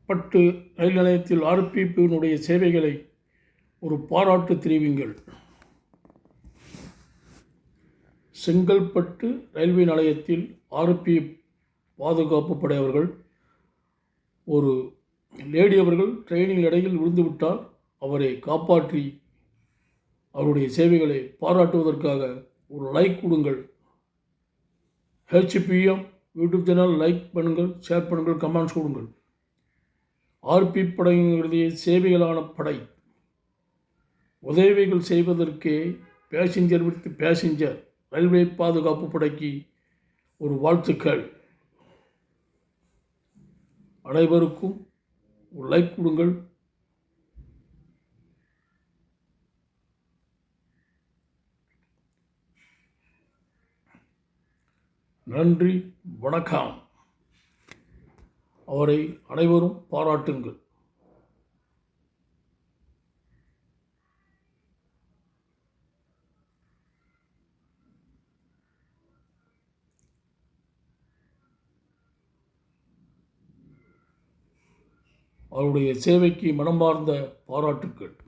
செங்கல்பட்டு ரயில் நிலையத்தில் ஆர்பிஎஃப்பினுடைய சேவைகளை ஒரு பாராட்டு தெரிவிங்கள். செங்கல்பட்டு ரயில்வே நிலையத்தில் ஆர்பிஎஃப் பாதுகாப்பு படையவர்கள் ஒரு லேடி அவர்கள் ட்ரெயினில் இடையில் விழுந்துவிட்டார். அவரை காப்பாற்றி அவருடைய சேவைகளை பாராட்டுவதற்காக ஒரு லைக் கொடுங்கள். HPM யூடியூப் சேனல் லைக் பண்ணுங்கள், ஷேர் பண்ணுங்கள், கமெண்ட்ஸ் கொடுங்கள். ஆர்பிஎஃப் படையினுடைய சேவைகளான படை உதவிகள் செய்வதற்கே பேசஞ்சர் வித் பேசஞ்சர் ரயில்வே பாதுகாப்பு படைக்கு ஒரு வாழ்த்துக்கள். அனைவருக்கும் ஒரு லைக் கொடுங்கள். நன்றி, வணக்கம். அவரை அனைவரும் பாராட்டுங்கள். அவருடைய சேவைக்கு மனமார்ந்த பாராட்டுக்கள்.